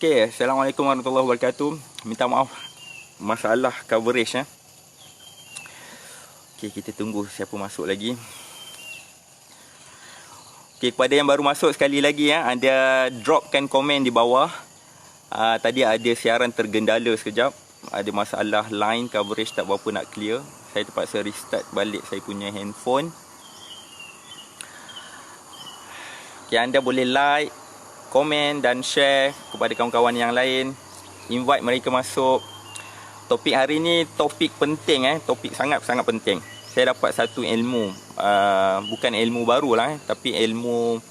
Okey, Assalamualaikum warahmatullahi wabarakatuh. Minta maaf masalah coverage ya. Okey, kita tunggu siapa masuk lagi. Okey, kepada yang baru masuk sekali lagi ya, anda dropkan komen di bawah. Tadi ada siaran tergendala sekejap. Ada masalah line coverage tak berapa nak clear. Saya terpaksa restart balik saya punya handphone. Okey, anda boleh like, komen dan share kepada kawan-kawan yang lain. Invite mereka masuk. Topik hari ni topik penting topik sangat-sangat penting. Saya dapat satu ilmu, bukan ilmu baru lah tapi ilmu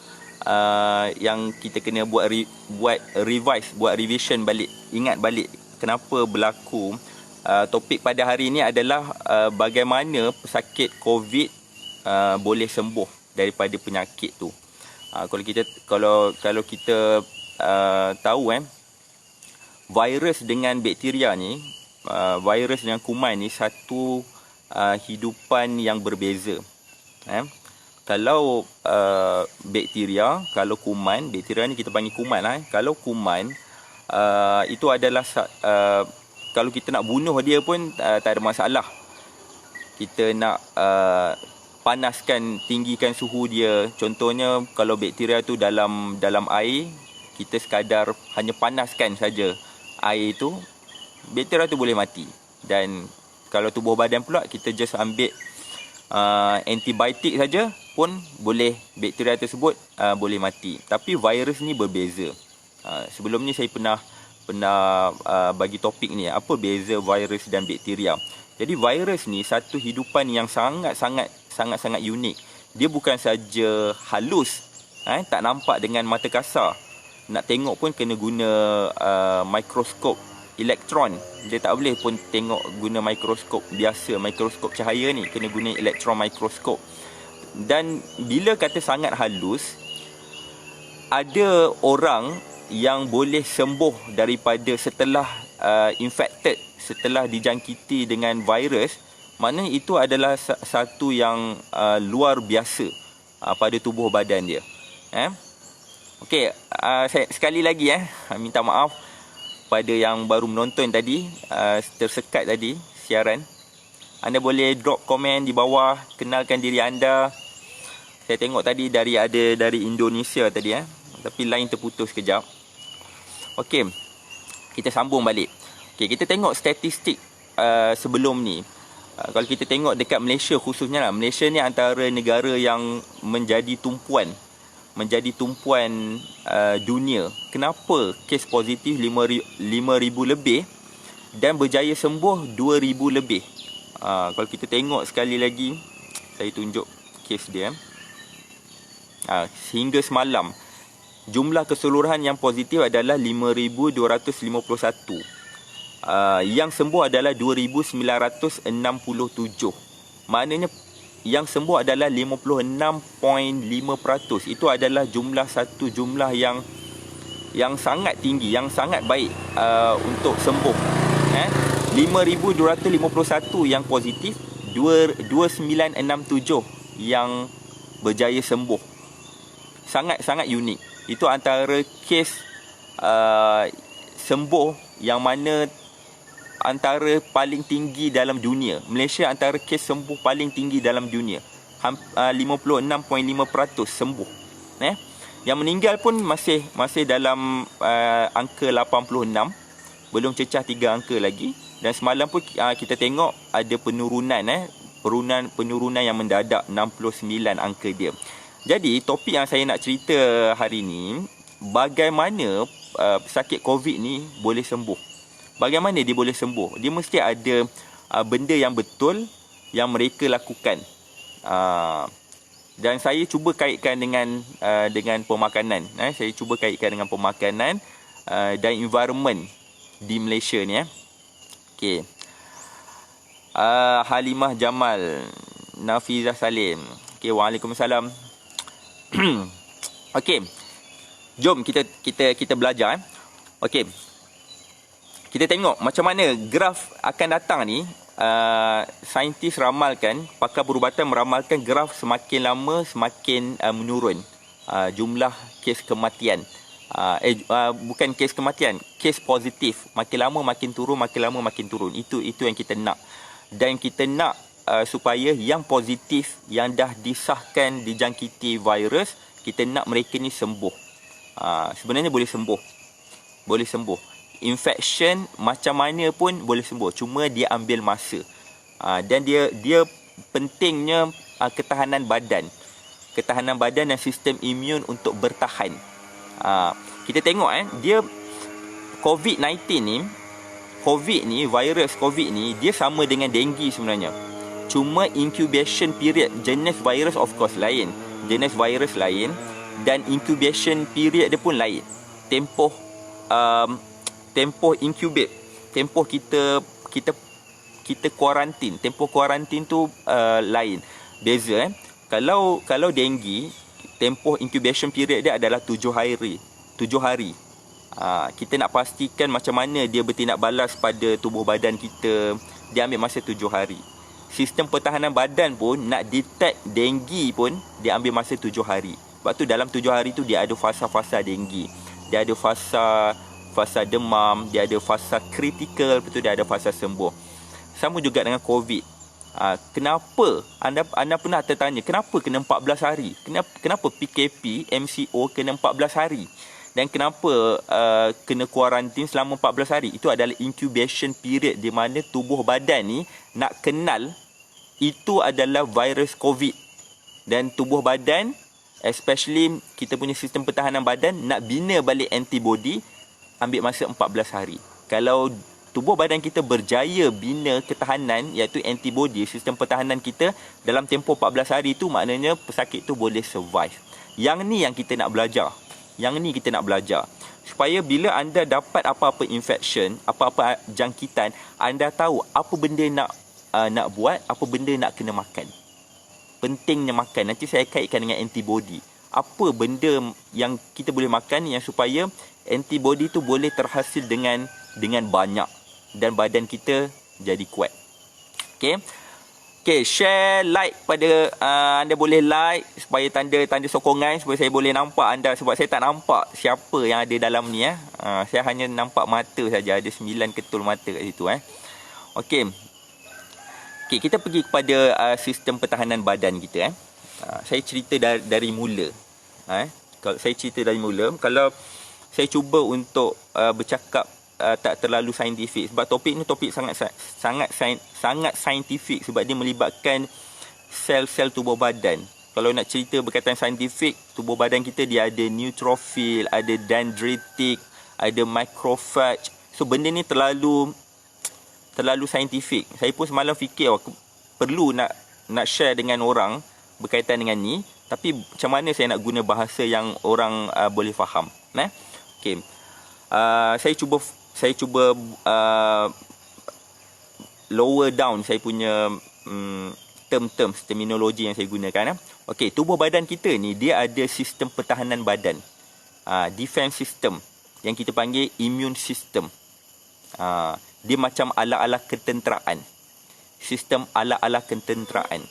yang kita kena buat revise, buat revision balik, ingat balik kenapa berlaku. Topik pada hari ini adalah bagaimana pesakit COVID boleh sembuh daripada penyakit tu. Kalau kita tahu virus dengan bakteria ni, virus dengan kuman ni satu hidupan yang berbeza. Kalau bakteria, kalau kuman, bakteria ni kita panggil kuman lah. Kalau kuman itu adalah kalau kita nak bunuh dia pun tak ada masalah. Kita nak panaskan, tinggikan suhu dia. Contohnya kalau bakteria tu dalam air, kita sekadar hanya panaskan saja air tu, bakteria tu boleh mati. Dan kalau tubuh badan pula, kita just ambil antibiotik saja pun boleh, bakteria tersebut boleh mati. Tapi virus ni berbeza. Sebelum ni saya pernah bagi topik ni, apa beza virus dan bakteria. Jadi virus ni satu hidupan yang sangat-sangat unik. Dia bukan saja halus, tak nampak dengan mata kasar. Nak tengok pun kena guna mikroskop elektron. Dia tak boleh pun tengok guna mikroskop biasa, mikroskop cahaya ni, kena guna elektron mikroskop. Dan bila kata sangat halus, ada orang yang boleh sembuh daripada setelah infected, setelah dijangkiti dengan virus. Maknanya itu adalah satu yang luar biasa pada tubuh badan dia. Okey, saya sekali lagi minta maaf pada yang baru menonton tadi, tersekat tadi siaran. Anda boleh drop komen di bawah, kenalkan diri anda. Saya tengok tadi dari Indonesia tadi tapi line terputus kejap. Okey, kita sambung balik. Okey, kita tengok statistik sebelum ni. Kalau kita tengok dekat Malaysia khususnya lah, Malaysia ni antara negara yang menjadi tumpuan dunia. Kenapa kes positif 5,000 lebih dan berjaya sembuh 2,000 lebih. Kalau kita tengok sekali lagi, saya tunjuk kes dia. Sehingga semalam, jumlah keseluruhan yang positif adalah 5,251. Yang sembuh adalah 2,967. Maknanya yang sembuh adalah 56.5%. Itu adalah satu jumlah yang sangat tinggi, yang sangat baik untuk sembuh. 5,251 yang positif, 2,967 yang berjaya sembuh. Sangat-sangat unik. Itu antara kes sembuh yang mana antara paling tinggi dalam dunia. Malaysia antara kes sembuh paling tinggi dalam dunia. 56.5% sembuh. Yang meninggal pun masih dalam angka 86. Belum cecah 3 angka lagi. Dan semalam pun kita tengok ada penurunan yang mendadak, 69 angka dia. Jadi topik yang saya nak cerita hari ni, bagaimana pesakit COVID ni boleh sembuh. Bagaimana dia boleh sembuh? Dia mesti ada benda yang betul yang mereka lakukan. Dan saya cuba kaitkan dengan pemakanan. Saya cuba kaitkan dengan pemakanan dan environment di Malaysia ni. Okey. Halimah Jamal, Nafizah Salim. Okey, waalaikumsalam. Okey. Jom kita belajar. Okey. Kita tengok macam mana graf akan datang ni. Saintis ramalkan, pakar perubatan meramalkan graf semakin lama semakin menurun jumlah kes kematian Bukan kes kematian, kes positif. Makin lama makin turun, makin lama makin turun. Itu yang kita nak. Dan kita nak supaya yang positif, yang dah disahkan dijangkiti virus, kita nak mereka ni sembuh. Sebenarnya boleh sembuh. Boleh sembuh. Infection macam mana pun boleh sembuh. Cuma dia ambil masa. Dan dia pentingnya ketahanan badan. Ketahanan badan dan sistem imun untuk bertahan. Kita tengok dia COVID-19 ni, virus COVID ni, dia sama dengan dengue sebenarnya. Cuma incubation period jenis virus of course lain. Jenis virus lain dan incubation period dia pun lain. Tempoh incubate, tempoh kita kuarantin, tempoh kuarantin tu lain. Beza Kalau dengue, tempoh incubation period dia adalah 7 hari. Kita nak pastikan macam mana dia bertindak balas pada tubuh badan kita, dia ambil masa 7 hari. Sistem pertahanan badan pun nak detect dengue pun dia ambil masa 7 hari. Sebab tu dalam 7 hari tu dia ada fasa-fasa dengue. Dia ada fasa demam, dia ada fasa kritikal, betul, dia ada fasa sembuh. Sama juga dengan COVID. Kenapa anda pernah tertanya kenapa kena 14 hari? Kenapa PKP MCO kena 14 hari? Dan kenapa kena kuarantin selama 14 hari? Itu adalah incubation period di mana tubuh badan ni nak kenal itu adalah virus COVID. Dan tubuh badan, especially kita punya sistem pertahanan badan, nak bina balik antibody, ambil masa 14 hari. Kalau tubuh badan kita berjaya bina ketahanan, iaitu antibody, sistem pertahanan kita dalam tempoh 14 hari itu, maknanya pesakit tu boleh survive. Yang ni yang kita nak belajar. Supaya bila anda dapat apa-apa infection, apa-apa jangkitan, anda tahu apa benda nak buat, apa benda nak kena makan. Pentingnya makan. Nanti saya kaitkan dengan antibody. Apa benda yang kita boleh makan yang supaya antibody tu boleh terhasil dengan banyak dan badan kita jadi kuat. Okey, share, like pada anda boleh like supaya tanda sokongan supaya saya boleh nampak anda, sebab saya tak nampak siapa yang ada dalam ni saya hanya nampak mata saja, ada 9 ketul mata kat situ Okey, kita pergi kepada sistem pertahanan badan kita saya cerita dari mula. Kalau saya cerita dari mula, kalau saya cuba untuk bercakap tak terlalu saintifik, sebab topik ni topik sangat saintifik, sebab dia melibatkan sel-sel tubuh badan. Kalau nak cerita berkaitan saintifik, tubuh badan kita dia ada neutrophil, ada dendritic, ada macrophage. So benda ni terlalu saintifik. Saya pun semalam fikir aku perlu nak share dengan orang berkaitan dengan ni, tapi macam mana saya nak guna bahasa yang orang boleh faham. Okey. Saya cuba lower down saya punya terminologi yang saya gunakan. Okey, tubuh badan kita ni dia ada sistem pertahanan badan. Defense system yang kita panggil immune system. Dia macam ala-ala ketenteraan. Sistem ala-ala ketenteraan.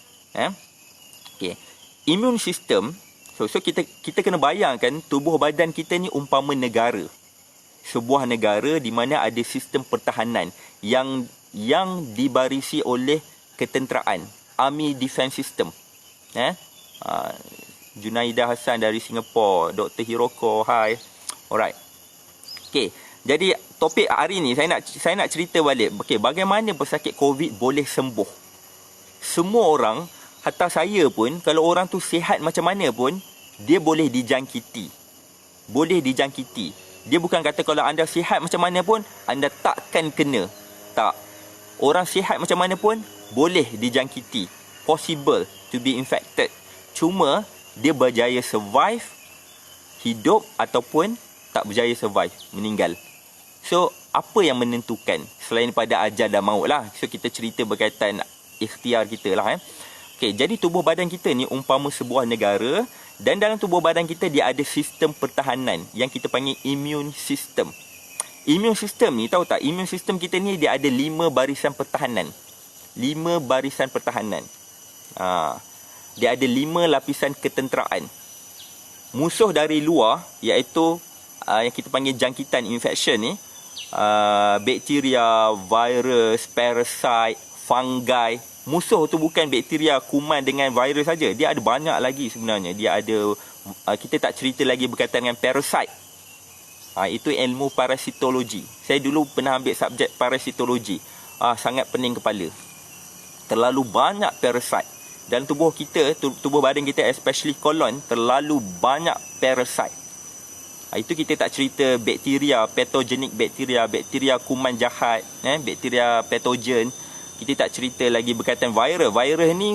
Okey. Immune system, so kita kena bayangkan tubuh badan kita ni umpama negara. Sebuah negara di mana ada sistem pertahanan yang dibarisi oleh ketenteraan, Army Defense System. Junaidah Hassan dari Singapura, Dr. Hiroko, hi. Alright. Okey, jadi topik hari ni saya nak cerita balik. Okey, bagaimana pesakit COVID boleh sembuh? Semua orang, hatta saya pun, kalau orang tu sihat macam mana pun, dia boleh dijangkiti. Dia bukan kata kalau anda sihat macam mana pun, anda takkan kena. Tak. Orang sihat macam mana pun, boleh dijangkiti. Possible to be infected. Cuma, dia berjaya survive, hidup ataupun tak berjaya survive, meninggal. So, apa yang menentukan? Selain pada ajal dan maut lah. So, kita cerita berkaitan ikhtiar kita lah. Okay, jadi tubuh badan kita ni umpama sebuah negara. Dan dalam tubuh badan kita dia ada sistem pertahanan yang kita panggil immune system. Immune system ni, tahu tak? Immune system kita ni dia ada 5 barisan pertahanan. 5 barisan pertahanan. Dia ada 5 lapisan ketenteraan. Musuh dari luar iaitu yang kita panggil jangkitan infection ni, bakteria, virus, parasite, fungi. Musuh tu bukan bakteria, kuman dengan virus saja. Dia ada banyak lagi sebenarnya. Dia ada, kita tak cerita lagi berkaitan dengan parasite. Itu ilmu parasitologi. Saya dulu pernah ambil subjek parasitologi. Sangat pening kepala. Terlalu banyak parasite. Dalam tubuh kita, tubuh badan kita, especially kolon, terlalu banyak parasite. Itu kita tak cerita bakteria, patogenik bakteria, bakteria kuman jahat, bakteria patogen. Kita tak cerita lagi berkaitan virus. Virus ni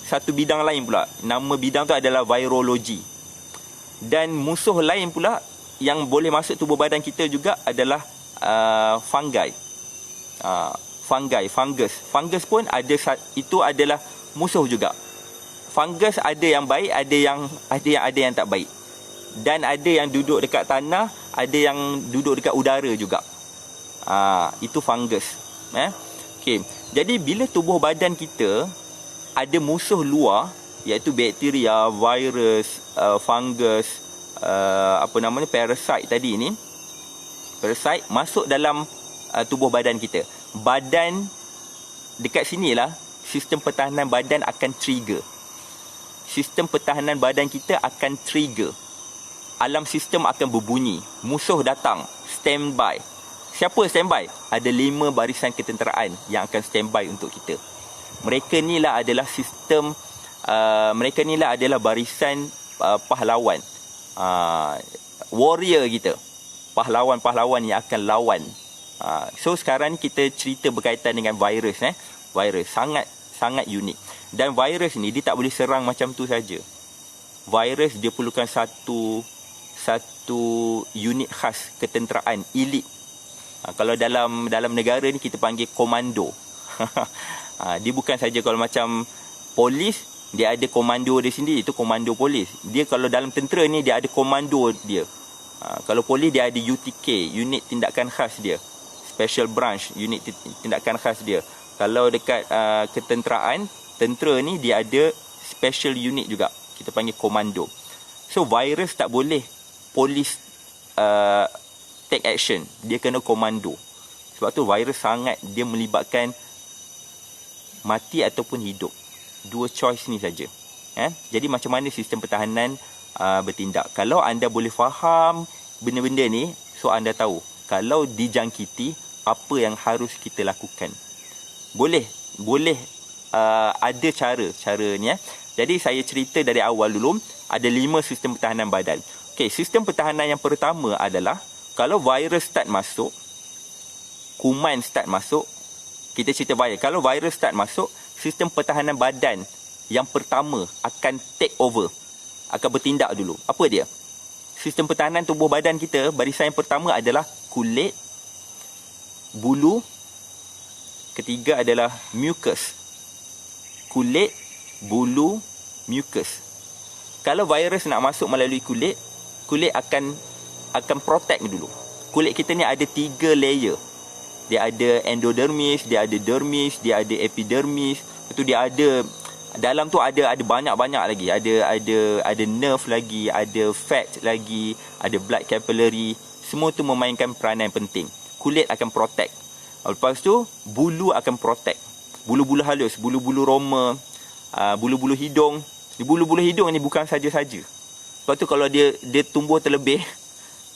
satu bidang lain pula. Nama bidang tu adalah virologi. Dan musuh lain pula yang boleh masuk tubuh badan kita juga adalah fungi. Fungus. Fungus pun ada, itu adalah musuh juga. Fungus ada yang baik, ada yang tak baik. Dan ada yang duduk dekat tanah, ada yang duduk dekat udara juga. Itu fungus. Okey. Jadi bila tubuh badan kita ada musuh luar, iaitu bakteria, virus, fungus, parasite tadi ni. Parasite masuk dalam tubuh badan kita. Badan dekat sinilah sistem pertahanan badan akan trigger. Sistem pertahanan badan kita akan trigger. Alarm sistem akan berbunyi. Musuh datang. Standby. Siapa standby? Ada 5 barisan ketenteraan yang akan standby untuk kita. Mereka ni lah adalah sistem, mereka ni lah adalah barisan pahlawan. Warrior kita. Pahlawan-pahlawan yang akan lawan. So sekarang ni kita cerita berkaitan dengan virus. Virus sangat unik. Dan virus ni dia tak boleh serang macam tu saja. Virus dia perlukan satu unit khas ketenteraan, elit. Kalau dalam negara ni kita panggil komando. Dia bukan saja kalau macam polis, dia ada komando dia sendiri, itu komando polis. Dia kalau dalam tentera ni dia ada komando dia. Kalau polis dia ada UTK, unit tindakan khas dia. Special branch, unit tindakan khas dia. Kalau dekat ketenteraan, tentera ni dia ada special unit juga. Kita panggil komando. So virus tak boleh polis take action. Dia kena komando. Sebab tu virus sangat, dia melibatkan mati ataupun hidup. 2 choice ni saja. Jadi macam mana sistem pertahanan bertindak. Kalau anda boleh faham benda-benda ni, so anda tahu kalau dijangkiti apa yang harus kita lakukan. Boleh ada cara ni. Jadi saya cerita dari awal dulu, ada 5 sistem pertahanan badan. Okey, sistem pertahanan yang pertama adalah kalau virus start masuk, kuman start masuk, kita cerita virus. Kalau virus start masuk, sistem pertahanan badan yang pertama akan take over, akan bertindak dulu. Apa dia? Sistem pertahanan tubuh badan kita, barisan yang pertama adalah kulit, bulu, ketiga adalah mucus. Kulit, bulu, mucus. Kalau virus nak masuk melalui kulit akan protect dulu. Kulit kita ni ada 3 layer. Dia ada endodermis, dia ada dermis, dia ada epidermis. Itu dia ada dalam tu ada banyak-banyak lagi. Ada nerve lagi, ada fat lagi, ada blood capillary. Semua tu memainkan peranan penting. Kulit akan protect. Lepas tu bulu akan protect. Bulu-bulu halus, bulu-bulu roma, bulu-bulu hidung. Bulu-bulu hidung ni bukan saja-saja. Sebab tu kalau dia tumbuh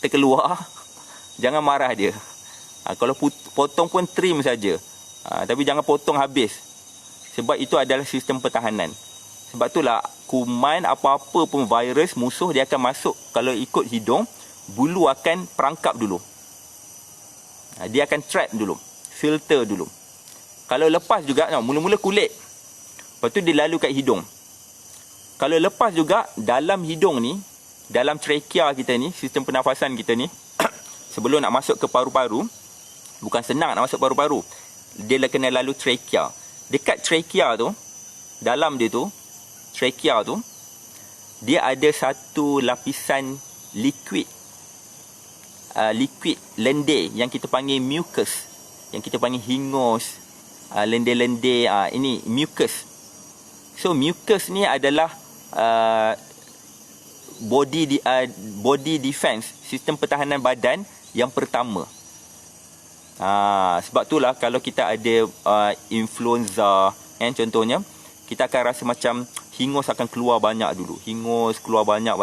terkeluar, jangan marah dia. Kalau potong pun trim saja. Tapi jangan potong habis. Sebab itu adalah sistem pertahanan. Sebab itulah kuman apa-apa pun virus, musuh dia akan masuk. Kalau ikut hidung, bulu akan perangkap dulu. Dia akan trap dulu. Filter dulu. Kalau lepas juga, mula-mula kulit. Lepas tu dia lalu kat hidung. Kalau lepas juga, dalam hidung ni, dalam trachea kita ni, sistem pernafasan kita ni, sebelum nak masuk ke paru-paru, bukan senang nak masuk paru-paru. Dia kena lalu trachea. Dekat trachea tu, dalam dia tu, trachea tu, dia ada satu lapisan liquid. Liquid lendir yang kita panggil mucus. Yang kita panggil hingus, lendir-lendir, ini mucus. So mucus ni adalah body defense, sistem pertahanan badan yang pertama. Sebab itulah kalau kita ada influenza contohnya, kita akan rasa macam hingus akan keluar banyak dulu. Hingus keluar banyak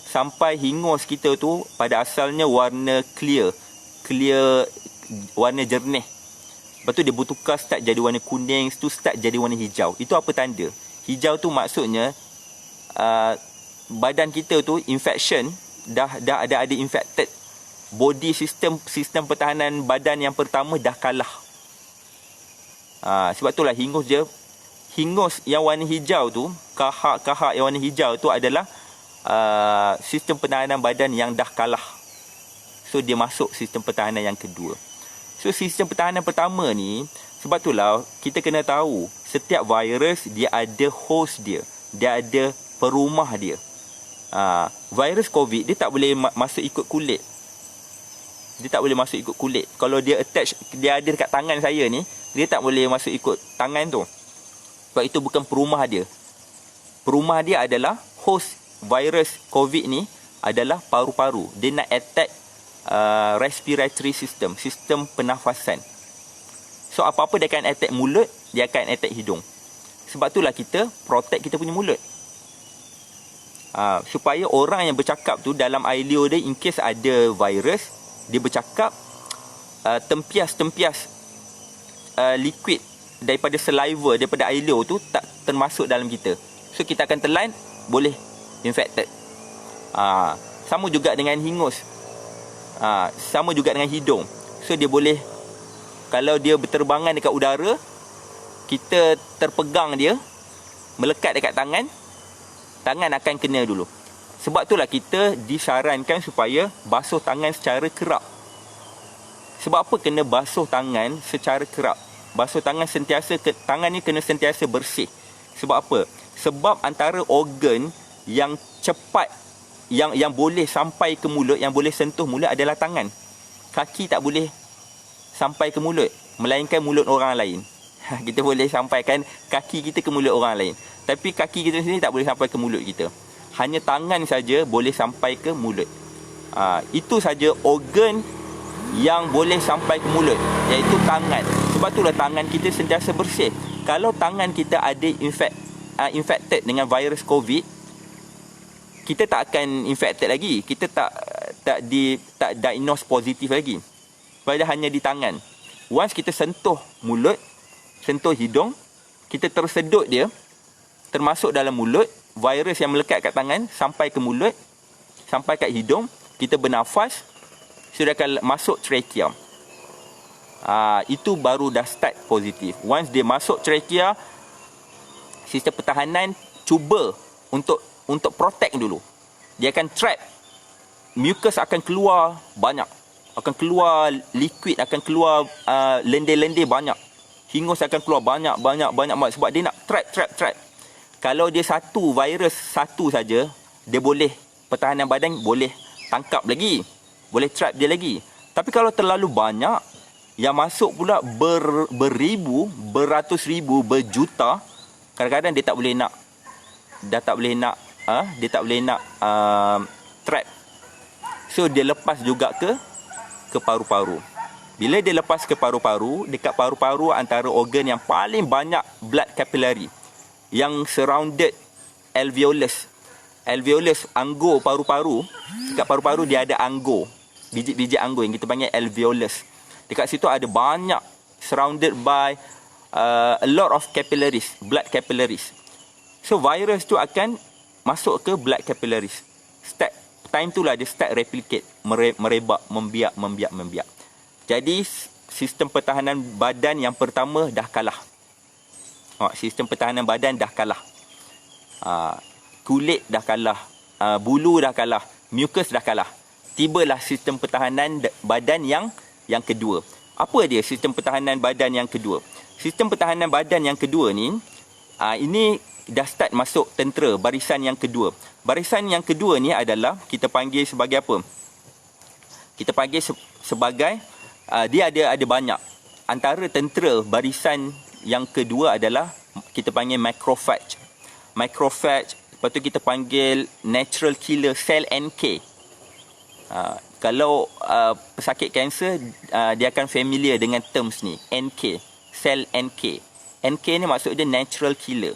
sampai hingus kita tu pada asalnya warna clear, warna jernih. Lepas tu dia bertukar start jadi warna kuning, tu start jadi warna hijau. Itu apa tanda? Hijau tu maksudnya badan kita tu infection, dah ada infected. Body sistem pertahanan badan yang pertama dah kalah. Sebab itulah hingus yang warna hijau tu, kahak yang warna hijau tu adalah sistem pertahanan badan yang dah kalah. So dia masuk sistem pertahanan yang kedua. So sistem pertahanan pertama ni, sebab itulah kita kena tahu setiap virus dia ada host dia ada perumah dia. Virus COVID dia tak boleh masuk ikut kulit. Kalau dia attach, dia ada dekat tangan saya ni, dia tak boleh masuk ikut tangan tu. Sebab itu bukan perumah dia. Perumah dia adalah host virus COVID ni adalah paru-paru. Dia nak attack respiratory system, sistem pernafasan. So apa-apa dia akan attack mulut, dia akan attack hidung. Sebab itulah kita protect kita punya mulut. Supaya orang yang bercakap tu dalam ailio dia, in case ada virus, dia bercakap tempias liquid daripada saliva, daripada ailio tu tak termasuk dalam kita. So kita akan telan, boleh infected. Sama juga dengan hingus. Sama juga dengan hidung. So dia boleh, kalau dia berterbangan dekat udara, kita terpegang dia, melekat dekat tangan akan kena dulu. Sebab itulah kita disarankan supaya basuh tangan secara kerap. Sebab apa kena basuh tangan secara kerap? Basuh tangan sentiasa, tangan ni kena sentiasa bersih. Sebab apa? Sebab antara organ yang cepat, yang boleh sampai ke mulut, yang boleh sentuh mulut adalah tangan. Kaki tak boleh sampai ke mulut, melainkan mulut orang lain. Kita boleh sampaikan kaki kita ke mulut orang lain, tapi kaki kita sendiri tak boleh sampai ke mulut kita. Hanya tangan saja boleh sampai ke mulut. Itu saja organ yang boleh sampai ke mulut, iaitu tangan. Sebab itulah tangan kita sentiasa bersih. Kalau tangan kita ada infected dengan virus COVID, kita tak akan infected lagi. Kita tak diagnose positif lagi. Sebab dia hanya di tangan. Once kita sentuh mulut, sentuh hidung, kita tersedut dia, termasuk dalam mulut, virus yang melekat kat tangan sampai ke mulut, sampai kat hidung, kita bernafas, sudah akan masuk trachea. Itu baru dah start positif. Once dia masuk trachea, sistem pertahanan cuba untuk protect dulu. Dia akan trap. Mucus akan keluar banyak. Akan keluar liquid, akan keluar lendir-lendir banyak. Hingus akan keluar banyak sebab dia nak trap. Kalau dia virus satu saja, dia boleh, pertahanan badan boleh tangkap lagi, boleh trap dia lagi. Tapi kalau terlalu banyak, yang masuk pula beribu, beratus ribu, berjuta, kadang-kadang dia tak boleh nak trap. So dia lepas juga ke paru-paru. Bila dia lepas ke paru-paru, dekat paru-paru antara organ yang paling banyak blood capillary, yang surrounded alveolus, anggur paru-paru. Dekat paru-paru dia ada anggur, biji-biji anggur yang kita panggil alveolus. Dekat situ ada banyak, surrounded by a lot of capillaries, blood capillaries. So virus tu akan masuk ke blood capillaries. Time tu lah dia start replicate, merebak, membiak. Jadi sistem pertahanan badan yang pertama dah kalah. Sistem pertahanan badan dah kalah. Kulit dah kalah, bulu dah kalah, mucus dah kalah. Tibalah sistem pertahanan badan yang kedua. Apa dia sistem pertahanan badan yang kedua? Sistem pertahanan badan yang kedua ni, ini dah start masuk tentera, barisan yang kedua. Barisan yang kedua ni adalah kita panggil sebagai apa? Kita panggil sebagai dia ada banyak. Antara tentera barisan yang kedua adalah kita panggil macrophage. Macrophage, Lepas tu kita panggil natural killer sel NK. Kalau pesakit kanser, dia akan familiar dengan terms ni, NK, sel NK. NK ni maksud dia natural killer,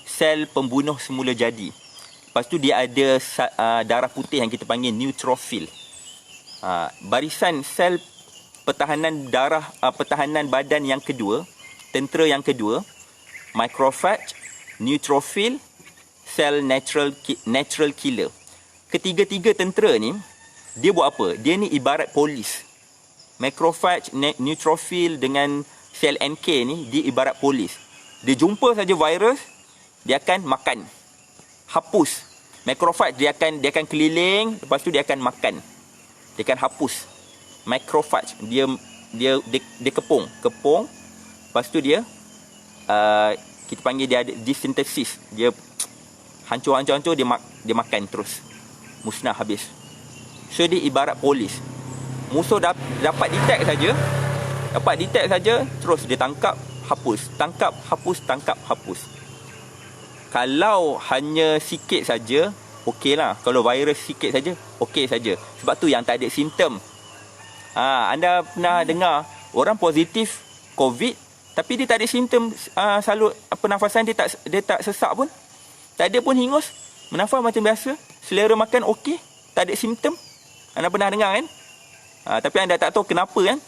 sel pembunuh semula jadi. Lepas tu dia ada darah putih yang kita panggil neutrophil. Barisan sel pertahanan darah, pertahanan badan yang kedua, tentera yang kedua, macrophage, neutrophil, sel natural killer. Ketiga-tiga tentera ni, dia buat apa? Dia ni ibarat polis. Macrophage, neutrophil dengan sel NK ni, dia ibarat polis. Dia jumpa saja virus, dia akan makan, hapus. Macrophage dia akan keliling, lepas tu dia akan makan, dia akan hapus. Macrophage dia kepung, lepas tu dia kita panggil dia ada disintesis, dia hancur dia makan terus, musnah habis. So dia ibarat polis. Musuh dapat detect saja, terus dia tangkap, hapus, tangkap, hapus. Kalau hanya sikit saja, okey lah. Kalau virus sikit saja, okey saja. Sebab tu yang tak ada simptom. Anda pernah dengar orang positif COVID, tapi dia tak ada simptom salut pernafasan, dia tak sesak pun, tak ada pun hingus, menafas macam biasa, selera makan okey, tak ada simptom. Anda pernah dengar kan? Tapi anda tak tahu kenapa kan?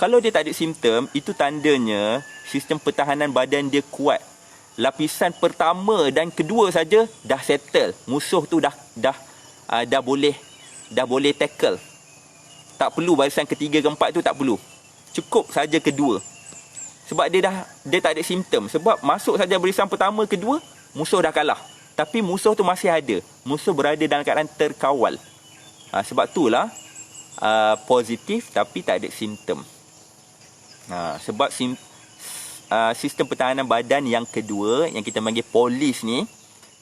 Kalau dia tak ada simptom, itu tandanya sistem pertahanan badan dia kuat. Lapisan pertama dan kedua saja dah settle. Musuh tu dah boleh tackle. Tak perlu barisan ketiga keempat tu, tak perlu. Cukup saja kedua. Sebab dia tak ada simptom. Sebab masuk saja barisan pertama, kedua, musuh dah kalah. Tapi musuh tu masih ada. Musuh berada dalam keadaan terkawal. Sebab itulah positif tapi tak ada simptom. Sebab sistem pertahanan badan yang kedua yang kita panggil polis ni,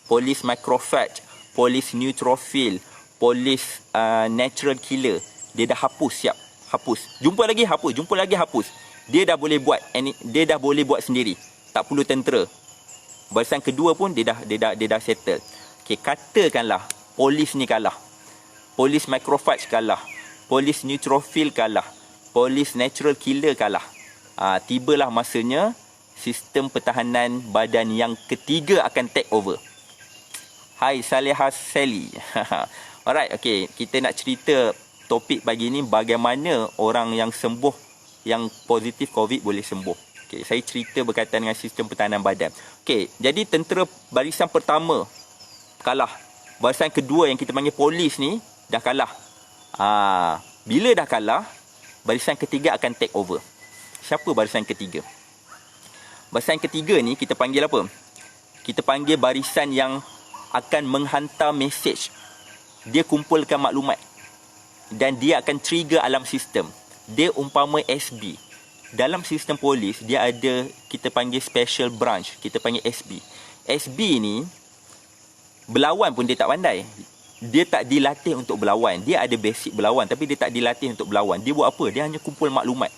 polis macrophage, polis neutrophil, polis natural killer, dia dah hapus, siap, hapus. Jumpa lagi hapus. Dia dah boleh buat sendiri. Tak perlu tentera. Barisan kedua pun dia dah settle. Okey, katakanlah polis ni kalah. Polis macrophage kalah, polis neutrophil kalah, polis natural killer kalah. Tibalah masanya sistem pertahanan badan yang ketiga akan take over. Hai Salihah Sally. Alright, okay, kita nak cerita topik pagi ni, bagaimana orang yang sembuh, yang positif COVID boleh sembuh. Okay, saya cerita berkaitan dengan sistem pertahanan badan. Okay, jadi tentera barisan pertama kalah. Barisan kedua yang kita panggil polis ni dah kalah. Bila dah kalah, barisan ketiga akan take over. Siapa barisan ketiga? Barisan ketiga ni kita panggil apa? Kita panggil barisan yang akan menghantar mesej. Dia kumpulkan maklumat dan dia akan trigger alarm sistem. Dia umpama SB. Dalam sistem polis, dia ada kita panggil special branch, kita panggil SB. SB ni berlawan pun dia tak pandai. Dia tak dilatih untuk berlawan. Dia ada basic berlawan tapi dia tak dilatih untuk berlawan. Dia buat apa? Dia hanya kumpul maklumat.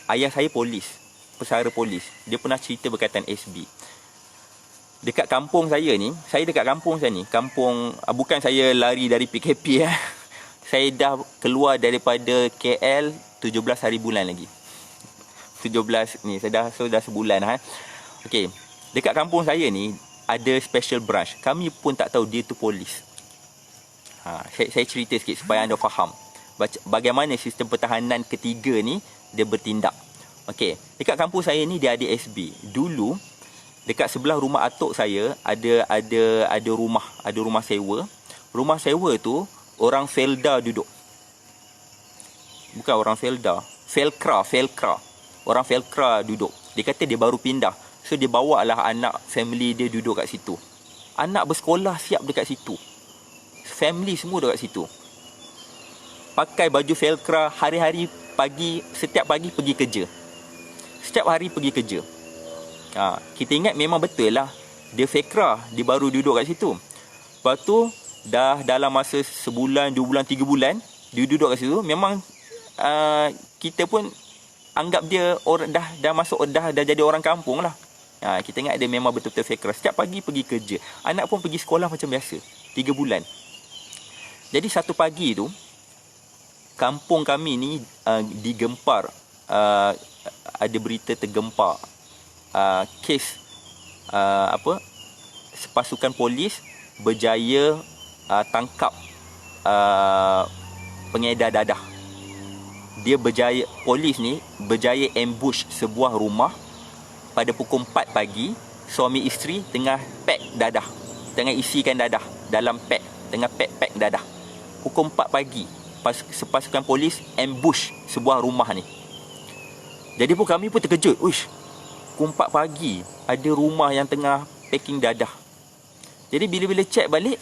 Ayah saya polis, pesara polis. Dia pernah cerita berkaitan SB. Dekat kampung saya ni, kampung, bukan saya lari dari PKP Saya dah keluar daripada KL 17 hari bulan lagi. 17 ni, saya dah sebulan Okey, dekat kampung saya ni ada special branch. Kami pun tak tahu dia tu polis. Saya cerita sikit supaya anda faham bagaimana sistem pertahanan ketiga ni dia bertindak. Okey, dekat kampung saya ni dia ada SB. Dulu dekat sebelah rumah atuk saya ada rumah sewa. Rumah sewa tu orang Felda duduk. Bukan orang Felda, Felkra. Orang Felkra duduk. Dia kata dia baru pindah. So dia bawa lah anak family dia duduk kat situ. Anak bersekolah siap dekat situ. Family semua dekat situ. Pakai baju Felkra hari-hari pagi, setiap pagi pergi kerja. Setiap hari pergi kerja. Kita ingat memang betul lah. Dia Felkra, dia baru duduk kat situ. Lepas tu dah dalam masa sebulan, 2 bulan, 3 bulan dia duduk kat situ. Memang kita pun anggap dia orang dah masuk, dah jadi orang kampung lah. Kita ingat dia memang betul-betul fekra. Setiap pagi pergi kerja. Anak pun pergi sekolah macam biasa. 3 bulan. Jadi satu pagi tu, kampung kami ni digempar. Ada berita tergempar. Kes pasukan polis berjaya tangkap pengedar dadah. Polis ni berjaya ambush sebuah rumah pada pukul 4 pagi. Suami isteri tengah pack dadah, tengah isikan dadah dalam pack, tengah pack dadah. Pukul 4 pagi pasukan polis ambush sebuah rumah ni. Jadi pun kami pun terkejut. Uish, pukul 4 pagi ada rumah yang tengah packing dadah. Jadi bila check balik,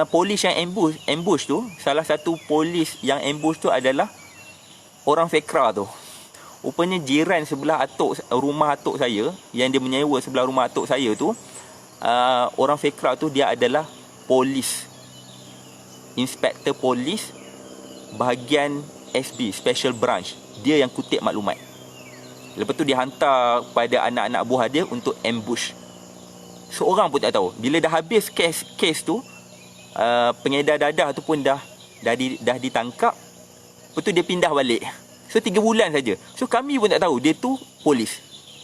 polis yang ambush tu, salah satu polis yang ambush tu adalah orang fekra tu. Rupanya jiran sebelah rumah atuk saya, yang dia menyewa sebelah rumah atuk saya tu, orang fekra tu dia adalah polis, inspektor polis bahagian SB, Special Branch. Dia yang kutip maklumat. Lepas tu dia hantar pada anak-anak buah dia untuk ambush. Seorang pun tak tahu. Bila dah habis kes tu, pengedar dadah tu pun dah ditangkap. Lepas tu dia pindah balik. So 3 bulan saja. So kami pun tak tahu dia tu polis.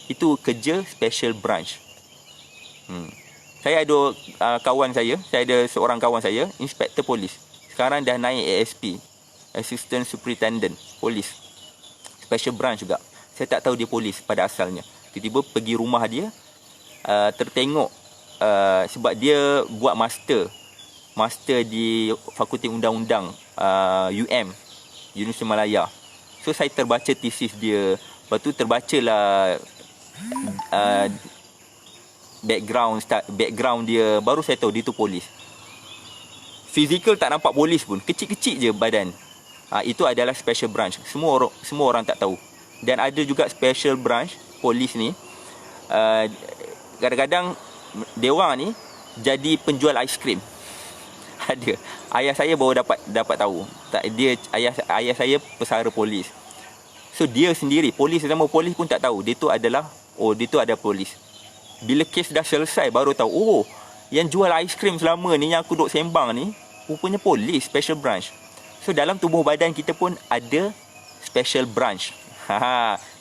Itu kerja Special Branch. Saya ada kawan saya ada seorang kawan saya, inspektor polis. Sekarang dah naik ASP, Assistant Superintendent Polis, Special Branch juga. Saya tak tahu dia polis pada asalnya. Tiba-tiba pergi rumah dia, tertengok sebab dia buat master di Fakulti Undang-Undang Universiti Malaya. So saya terbaca tesis dia. Lepas tu terbacalah background dia. Baru saya tahu dia tu polis. Fizikal tak nampak polis pun, kecil-kecil je badan. Itu adalah Special Branch. Semua orang tak tahu. Dan ada juga Special Branch polis ni, kadang-kadang dia orang ni jadi penjual aiskrim. Ada. Ayah saya baru dapat tahu. Ayah saya pesara polis. So dia sendiri, polis sama polis pun tak tahu dia tu ada polis. Bila kes dah selesai baru tahu, oh, yang jual aiskrim selama ni yang aku duk sembang ni rupanya polis, Special Branch. So dalam tubuh badan kita pun ada Special Branch.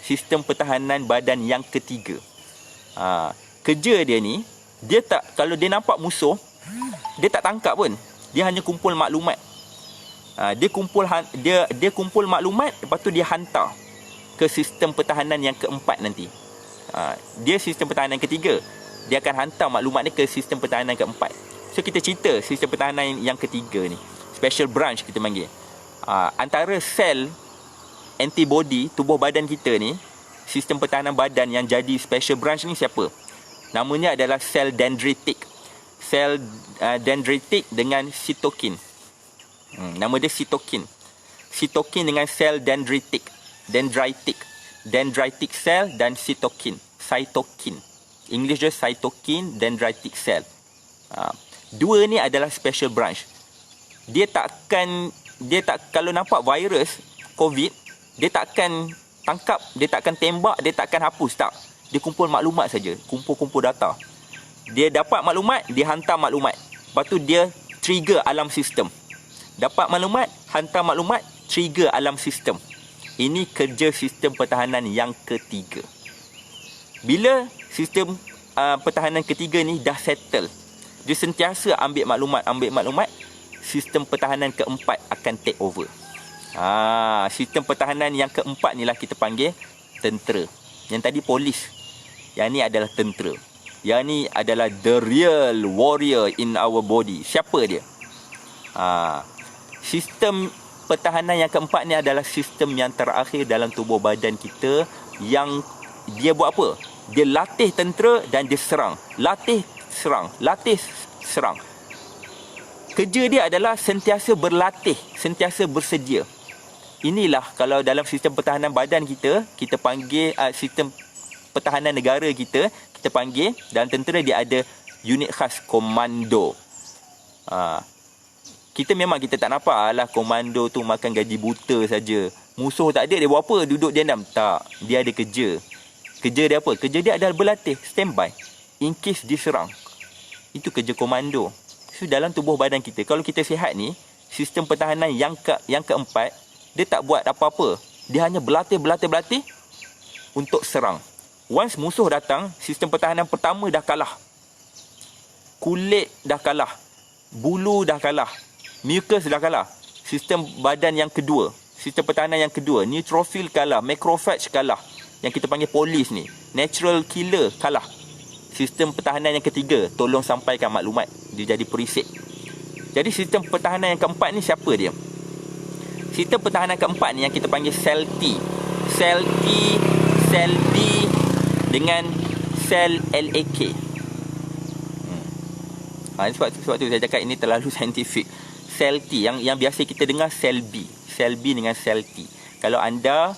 Sistem pertahanan badan yang ketiga. Kerja dia ni, kalau dia nampak musuh, dia tak tangkap pun. Dia hanya kumpul maklumat. Dia kumpul maklumat, lepas tu dia hantar ke sistem pertahanan yang keempat nanti. Dia sistem pertahanan ketiga. Dia akan hantar maklumat ni ke sistem pertahanan keempat. So kita cerita sistem pertahanan yang ketiga ni, Special Branch kita panggil. Antara sel antibody tubuh badan kita ni, sistem pertahanan badan yang jadi Special Branch ni siapa? Namanya adalah sel dendritik. Sel dendritik dengan sitokin. Nama dia sitokin. Sitokin dengan sel dendritik. Dendritic cell dan sitokin. Cytokine. English dia cytokine, dendritic cell. Dua ni adalah Special Branch. Kalau nampak virus COVID, dia tak akan tangkap, dia tak akan tembak, dia tak akan hapus, tak. Dia kumpul maklumat saja, kumpul data. Dia dapat maklumat, dia hantar maklumat. Lepas tu dia trigger alarm sistem. Dapat maklumat, hantar maklumat, trigger alarm sistem. Ini kerja sistem pertahanan yang ketiga. Bila sistem pertahanan ketiga ni dah settle, dia sentiasa ambil maklumat, sistem pertahanan keempat akan take over. Sistem pertahanan yang keempat ni lah kita panggil tentera. Yang tadi polis, yang ni adalah tentera. Yang ni adalah the real warrior in our body. Siapa dia? Sistem pertahanan yang keempat ni adalah sistem yang terakhir dalam tubuh badan kita, yang dia buat apa? Dia latih tentera dan dia serang. Latih, serang. Kerja dia adalah sentiasa berlatih, sentiasa bersedia. Inilah kalau dalam sistem pertahanan badan kita panggil sistem pertahanan negara kita panggil, dalam tentera dia ada unit khas komando. Kita tak nampak lah komando tu makan gaji buta saja. Musuh tak ada, dia buat apa? Duduk diam. Tak, dia ada kerja. Kerja dia apa? Kerja dia adalah berlatih, standby, in case diserang. Itu kerja komando. So dalam tubuh badan kita, kalau kita sihat ni, sistem pertahanan yang keempat, dia tak buat apa-apa. Dia hanya berlatih untuk serang. Once musuh datang, sistem pertahanan pertama dah kalah. Kulit dah kalah. Bulu dah kalah. Mucus dah kalah. Sistem badan yang kedua, sistem pertahanan yang kedua, neutrophil kalah, macrophage kalah. Yang kita panggil polis ni, natural killer kalah. Sistem pertahanan yang ketiga, tolong sampaikan maklumat. Dia jadi perisik. Jadi sistem pertahanan yang keempat ni siapa dia? Sistem pertahanan keempat ni yang kita panggil sel T. Sel T, sel B dengan sel LAK. Sebab tu saya cakap ini terlalu saintifik. Sel T yang biasa kita dengar sel B. Sel B dengan sel T. Kalau anda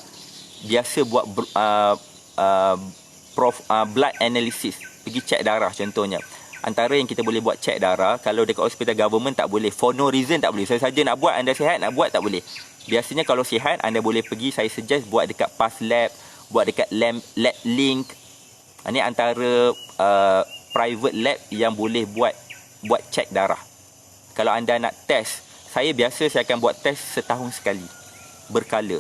biasa buat blood analysis, pergi cek darah contohnya. Antara yang kita boleh buat cek darah, kalau dekat hospital government tak boleh, for no reason tak boleh. Saya saja nak buat, anda sihat nak buat tak boleh. Biasanya kalau sihat anda boleh pergi, saya suggest buat dekat Path Lab, buat dekat Lab Link. Ini antara private lab yang boleh buat cek darah. Kalau anda nak test, saya akan buat test setahun sekali, berkala.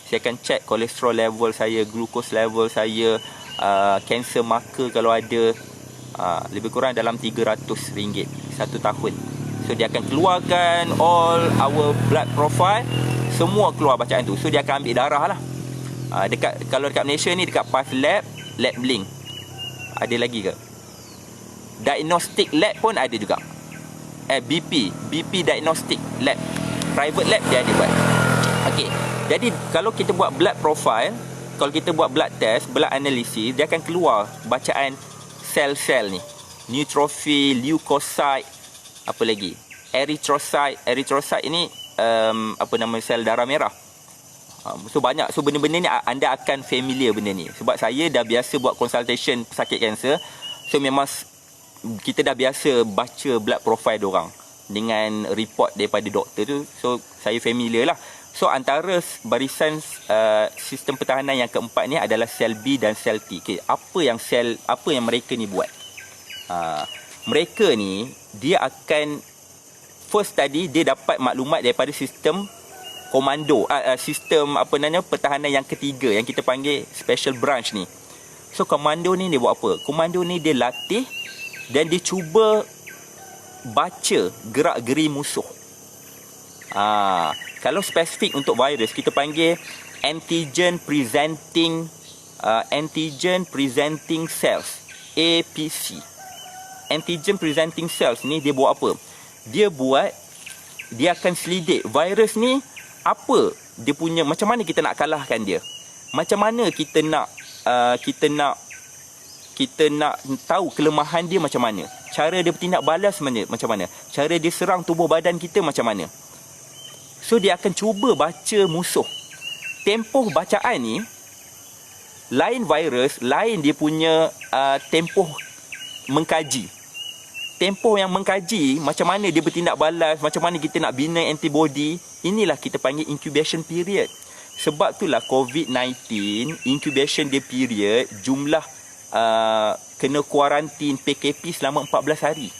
Saya akan cek kolesterol level saya, glucose level saya, cancer marker kalau ada. Lebih kurang dalam RM300 satu tahun. So dia akan keluarkan all our blood profile, semua keluar bacaan tu. So dia akan ambil darah lah. Kalau dekat Malaysia ni, dekat Path Lab, Lab Link. Ada lagi ke? Diagnostic Lab pun ada juga. BP Diagnostic Lab, private lab dia ada buat. Okey. Jadi kalau kita buat blood profile, kalau kita buat blood test, blood analysis, dia akan keluar bacaan sel-sel ni. Neutrophil, leukocyte, apa lagi? Erythrocyte. Erythrocyte ni sel darah merah. So banyak. So benda-benda ni anda akan familiar benda ni. Sebab saya dah biasa buat consultation pesakit kanser. So memang kita dah biasa baca blood profile diorang dengan report daripada doktor tu. So saya familiar lah. So antara barisan sistem pertahanan yang keempat ni adalah sel B dan sel T. Okay, apa yang mereka ni buat? Mereka ni dia akan first tadi dia dapat maklumat daripada sistem komando, sistem pertahanan yang ketiga yang kita panggil special branch ni. So komando ni dia buat apa? Komando ni dia latih dan dia cuba baca gerak-geri musuh. Kalau spesifik untuk virus, kita panggil antigen presenting cells, APC. Antigen presenting cells ni dia buat apa? Dia akan selidik virus ni apa dia punya, macam mana kita nak kalahkan dia, macam mana kita nak tahu kelemahan dia macam mana, cara dia bertindak balas macam mana, cara dia serang tubuh badan kita macam mana. So dia akan cuba baca musuh. Tempoh bacaan ni, lain virus, lain dia punya tempoh mengkaji. Tempoh yang mengkaji macam mana dia bertindak balas, macam mana kita nak bina antibody, inilah kita panggil incubation period. Sebab itulah COVID-19, incubation dia period, jumlah kena kuarantin PKP selama 14 hari.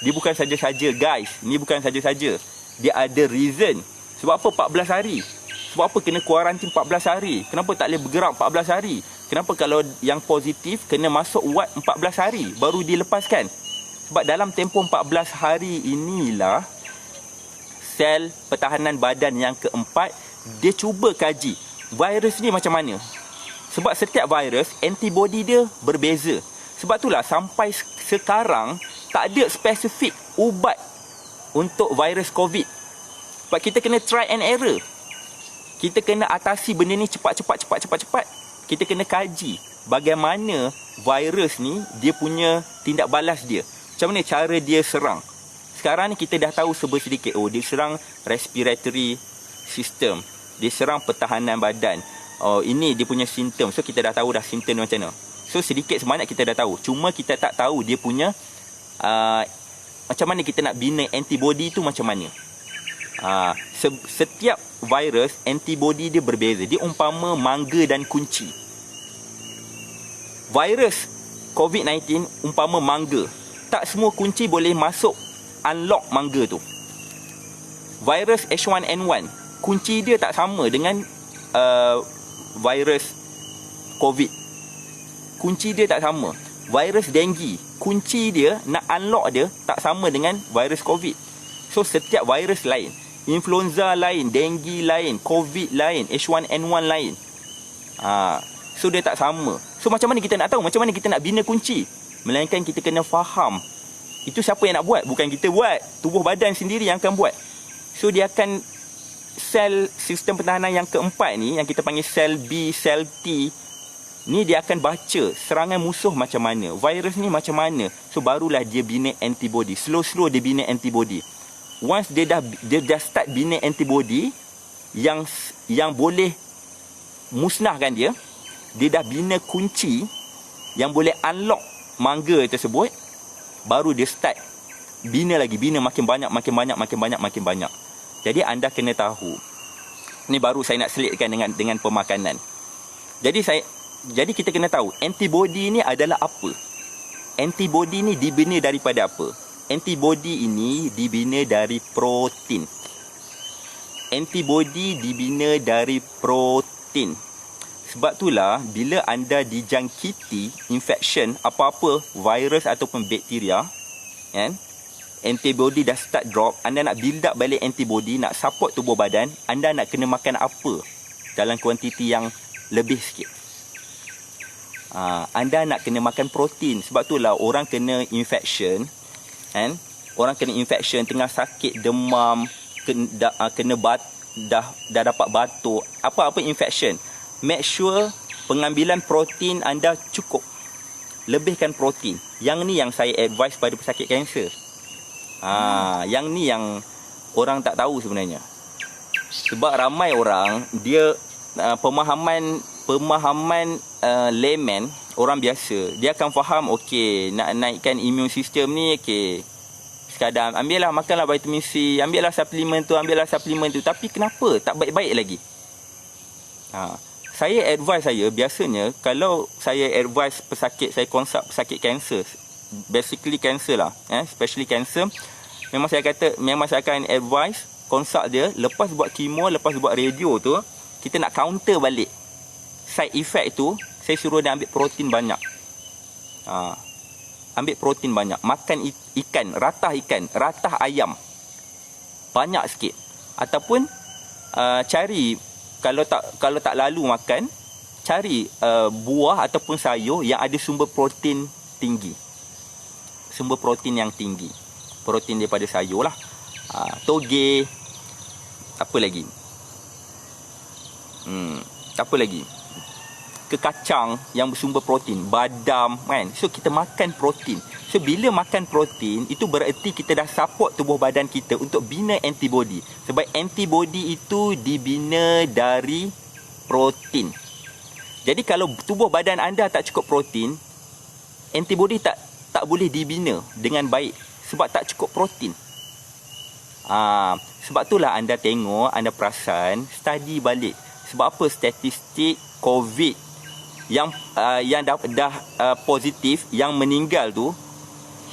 Dia bukan saja-saja guys, ni bukan saja-saja. Dia ada reason. Sebab apa 14 hari? Sebab apa kena kuarantin 14 hari? Kenapa tak boleh bergerak 14 hari? Kenapa kalau yang positif kena masuk ward 14 hari baru dilepaskan? Sebab dalam tempoh 14 hari inilah sel pertahanan badan yang keempat dia cuba kaji virus ni macam mana. Sebab setiap virus antibody dia berbeza. Sebab itulah sampai sekarang tak ada spesifik ubat untuk virus COVID. Sebab kita kena try and error. Kita kena atasi benda ni cepat. Kita kena kaji bagaimana virus ni dia punya tindak balas dia. Macam mana cara dia serang. Sekarang ni kita dah tahu sedikit. Oh, dia serang respiratory system. Dia serang pertahanan badan. Oh, ini dia punya simptom. So kita dah tahu dah simptom macam mana. So sedikit sebanyak kita dah tahu. Cuma kita tak tahu dia punya macam mana kita nak bina antibody tu macam mana. Setiap virus antibody dia berbeza. Dia umpama mangga dan kunci. Virus COVID-19 umpama mangga. Tak semua kunci boleh masuk unlock mangga tu. Virus H1N1, kunci dia tak sama dengan virus COVID. Kunci dia tak sama. Virus denggi, kunci dia nak unlock dia tak sama dengan virus COVID. So setiap virus lain, influenza lain, denggi lain, COVID lain, H1N1 lain. So dia tak sama. So macam mana kita nak tahu, macam mana kita nak bina kunci? Melainkan kita kena faham. Itu siapa yang nak buat? Bukan kita buat. Tubuh badan sendiri yang akan buat. So dia akan, sel sistem pertahanan yang keempat ni, yang kita panggil sel B, sel T ni, dia akan baca serangan musuh macam mana, virus ni macam mana. So barulah dia bina antibody. Slow-slow dia bina antibody. Once dia dah start bina antibody yang boleh musnahkan dia dah bina kunci yang boleh unlock mangga tersebut, baru dia start bina lagi, bina makin banyak. Jadi anda kena tahu. Ni baru saya nak selitkan dengan pemakanan. Jadi kita kena tahu antibody ni adalah apa. Antibody ni dibina daripada apa? Antibody ini dibina dari protein. Antibody dibina dari protein. Sebab itulah bila anda dijangkiti infection apa-apa, virus ataupun bakteria, kan? Antibody dah start drop, anda nak build up balik antibody, nak support tubuh badan, anda nak kena makan apa dalam kuantiti yang lebih sikit. Anda nak kena makan protein. Sebab itulah orang kena infection, kan? Orang kena infection, tengah sakit, demam, dah dapat batuk, apa-apa infection. Make sure pengambilan protein anda cukup. Lebihkan protein. Yang ni yang saya advise pada pesakit kanser. Yang ni yang orang tak tahu sebenarnya. Sebab ramai orang, dia pemahaman layman, orang biasa, dia akan faham, okey, nak naikkan immune system ni, okey, sekadar ambillah, makanlah vitamin C, ambillah suplemen tu, tapi kenapa tak baik-baik lagi? Saya advise, biasanya kalau saya advise pesakit, saya consult pesakit kanser, basically cancer lah, especially cancer, memang saya akan advise consult dia, lepas buat kemo, lepas buat radio tu, kita nak counter balik side effect tu, saya suruh dia ambil protein banyak. Ambil protein banyak, makan ikan, ratah ayam banyak sikit, ataupun cari, kalau tak lalu makan, cari buah ataupun sayur yang ada sumber protein tinggi. Sumber protein yang tinggi. Protein daripada sayur lah. Toge. Apa lagi? Kekacang yang bersumber protein. Badam, kan? So kita makan protein. So bila makan protein, itu bererti kita dah support tubuh badan kita untuk bina antibody. Sebab antibody itu dibina dari protein. Jadi kalau tubuh badan anda tak cukup protein, antibody tak boleh dibina dengan baik sebab tak cukup protein. Sebab itulah anda tengok, anda perasan, study balik. Sebab apa statistik COVID yang dah positif, yang meninggal tu,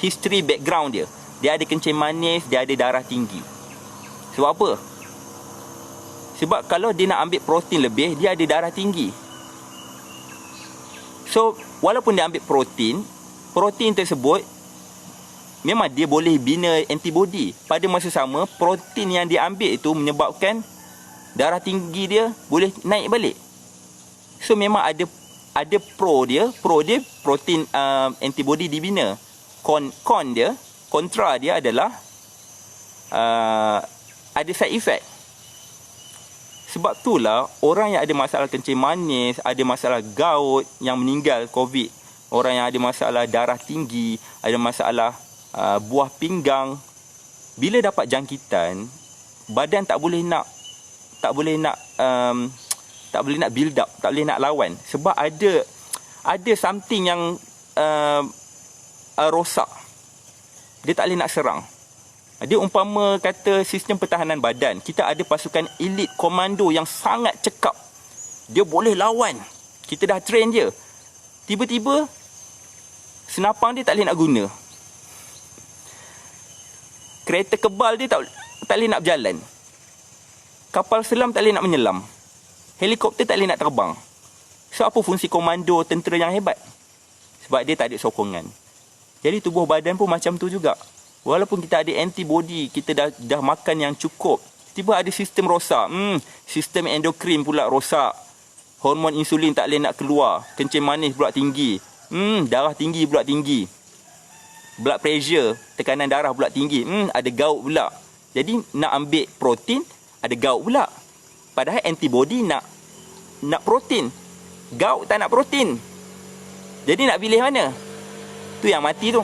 history background dia ada kencing manis, dia ada darah tinggi. Sebab apa? Sebab kalau dia nak ambil protein lebih, dia ada darah tinggi. So walaupun dia ambil protein tersebut memang dia boleh bina antibody. Pada masa sama, protein yang dia ambil itu menyebabkan darah tinggi dia boleh naik balik. So memang ada pro dia protein antibody dibina. Kontra dia adalah ada side effect. Sebab itulah orang yang ada masalah kencing manis, ada masalah gout yang meninggal COVID, orang yang ada masalah darah tinggi, ada masalah buah pinggang, bila dapat jangkitan, badan tak boleh nak build up, tak boleh nak lawan, sebab ada something yang rosak. Dia tak boleh nak serang. Dia umpama kata sistem pertahanan badan, kita ada pasukan elit komando yang sangat cekap, dia boleh lawan, kita dah train dia, Tiba-tiba senapang dia tak boleh nak guna. Kereta kebal dia tak boleh nak berjalan. Kapal selam tak boleh nak menyelam. Helikopter tak boleh nak terbang. So apa fungsi komando tentera yang hebat? Sebab dia tak ada sokongan. Jadi tubuh badan pun macam tu juga. Walaupun kita ada antibody, kita dah makan yang cukup, tiba ada sistem rosak. Sistem endokrin pula rosak. Hormon insulin tak boleh nak keluar. Kencing manis pula tinggi. Darah tinggi pula tinggi. Blood pressure, tekanan darah pula tinggi. Ada gout pula. Jadi nak ambil protein, ada gout pula. Padahal antibody nak protein. Gout tak nak protein. Jadi nak pilih mana? Tu yang mati tu.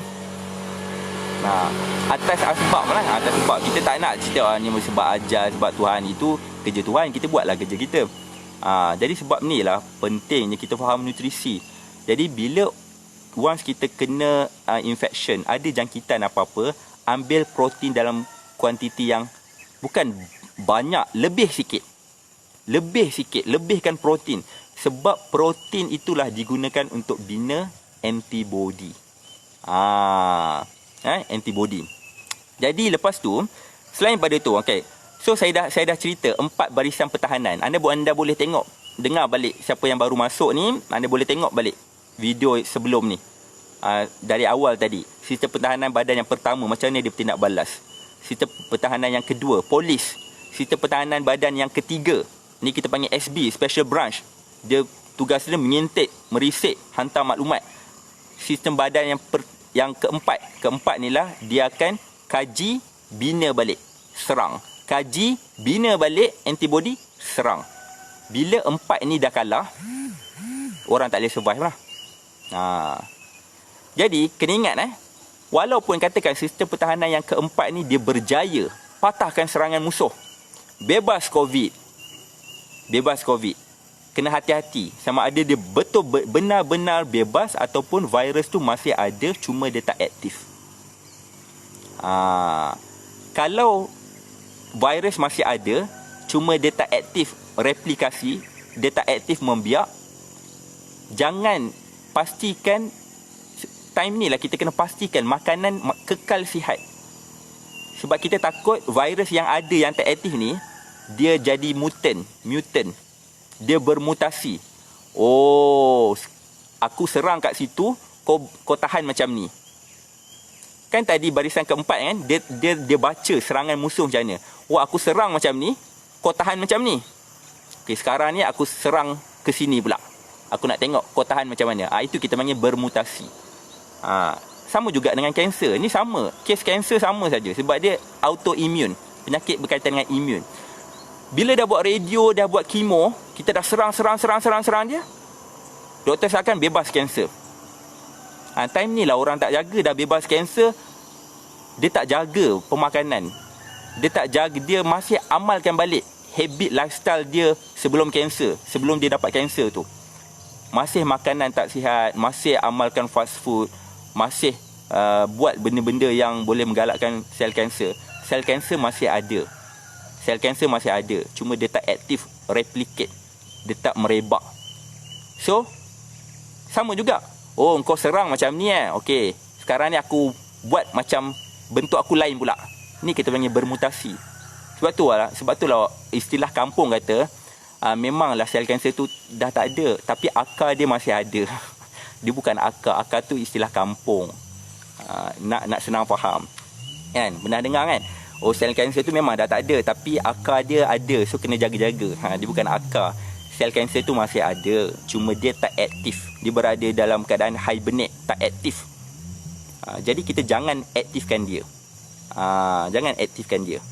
Atas sebab lah. Atas sebab kita tak nak cerita ni sebab ajar, sebab Tuhan. Itu kerja Tuhan, kita buatlah kerja kita. Jadi sebab ni lah pentingnya kita faham nutrisi. Jadi bila once kita kena infection, ada jangkitan apa-apa, ambil protein dalam kuantiti yang bukan banyak, lebih sikit. Lebihkan protein. Sebab protein itulah digunakan untuk bina antibody. Antibody. Jadi lepas tu, selain pada tu, okay. So saya dah cerita 4 barisan pertahanan. Anda boleh tengok, dengar balik siapa yang baru masuk ni, anda boleh tengok balik video sebelum ni. Dari awal tadi, sistem pertahanan badan yang pertama, macam mana dia bertindak balas. Sistem pertahanan yang kedua, polis. Sistem pertahanan badan yang ketiga, ni kita panggil SB, Special Branch. Dia tugas dia mengintik, merisik, hantar maklumat. Sistem badan yang keempat ni lah, dia akan kaji, bina balik, serang. Kaji, bina balik, antibody, serang. Bila 4 ni dah kalah, orang tak boleh survive lah. Jadi kena ingat walaupun katakan sistem pertahanan yang keempat ni dia berjaya patahkan serangan musuh, bebas COVID, kena hati-hati sama ada dia betul benar-benar bebas ataupun virus tu masih ada cuma dia tak aktif. Kalau virus masih ada cuma dia tak aktif replikasi, dia tak aktif membiak, jangan, pastikan time ni lah kita kena pastikan makanan kekal sihat. Sebab kita takut virus yang ada yang tak aktif ni dia jadi mutant. Dia bermutasi. Aku serang kat situ, kau tahan macam ni. Kan tadi barisan keempat kan, dia baca serangan musuh macam mana. Aku serang macam ni, kau tahan macam ni. Okay, sekarang ni aku serang ke sini pula. Aku nak tengok kau tahan macam mana. Itu kita panggil bermutasi. Sama juga dengan kanser. Ni sama. Kes kanser sama saja. Sebab dia autoimmune. Penyakit berkaitan dengan imun. Bila dah buat radio, dah buat kemo, kita dah serang dia, doktor akan bebas kanser. Time ni lah orang tak jaga, dah bebas kanser, dia tak jaga pemakanan. Dia tak jaga, dia masih amalkan balik habit lifestyle dia sebelum kanser, sebelum dia dapat kanser tu. Masih makanan tak sihat, masih amalkan fast food, masih buat benda-benda yang boleh menggalakkan sel kanser. Sel kanser masih ada. Sel kanser masih ada, cuma dia tak aktif replicate. Dia tak merebak. So, sama juga. Kau serang macam ni okey. Sekarang ni aku buat macam bentuk aku lain pula. Ni kita panggil bermutasi. Sebab tu lah istilah kampung kata, memanglah sel kanser tu dah tak ada, tapi akar dia masih ada. Dia bukan akar. Akar tu istilah kampung. Nak senang faham. Kan? Pernah dengar kan? Sel kanser tu memang dah tak ada, tapi akar dia ada. So kena jaga-jaga. Dia bukan akar. Sel kanser tu masih ada, cuma dia tak aktif. Dia berada dalam keadaan hibernate, tak aktif. Jadi kita jangan aktifkan dia.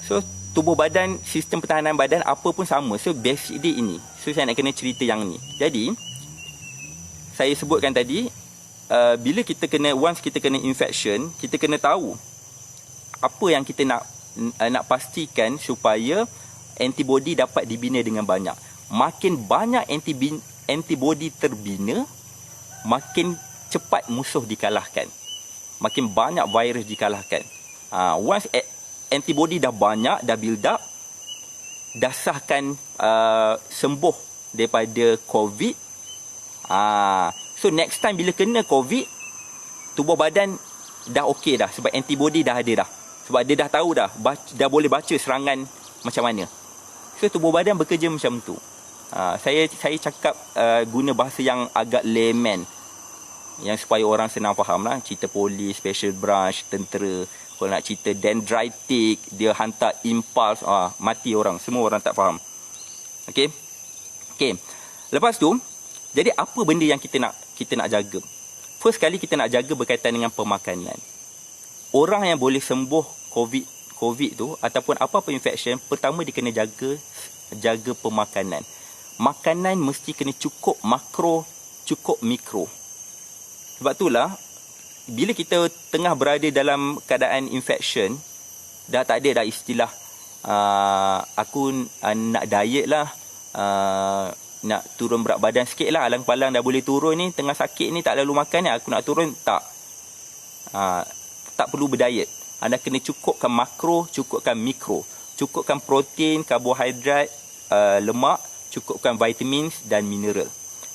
So tubuh badan, sistem pertahanan badan apa pun sama. So basic dia ini. So saya nak kena cerita yang ni. Jadi saya sebutkan tadi, bila once kita kena infection, kita kena tahu apa yang kita nak pastikan supaya antibody dapat dibina dengan banyak. Makin banyak antibody terbina, makin cepat musuh dikalahkan. Makin banyak virus dikalahkan. Once antibody dah banyak, dah build up, dah sahkan sembuh daripada COVID, So next time bila kena COVID, tubuh badan dah okey dah sebab antibody dah ada dah. Sebab dia dah tahu dah, dah boleh baca serangan macam mana. So tubuh badan bekerja macam tu. Saya cakap guna bahasa yang agak layman, yang supaya orang senang faham lah. Cerita polis, special branch, tentera. Kalau nak cerita dendritic, dia hantar impuls, mati orang. Semua orang tak faham. Okay. Lepas tu, jadi apa benda yang kita nak jaga? First kali kita nak jaga berkaitan dengan pemakanan. Orang yang boleh sembuh COVID tu ataupun apa-apa infection, pertama dia kena jaga pemakanan. Makanan mesti kena cukup makro, cukup mikro. Sebab itulah bila kita tengah berada dalam keadaan infection, dah tak ada dah istilah aku nak diet lah, nak turun berat badan sikit lah, alang-palang dah boleh turun ni, tengah sakit ni tak lalu makan ni, aku nak turun. Tak perlu berdiet. Anda kena cukupkan makro, cukupkan mikro. Cukupkan protein, karbohidrat, lemak, cukupkan vitamin dan mineral.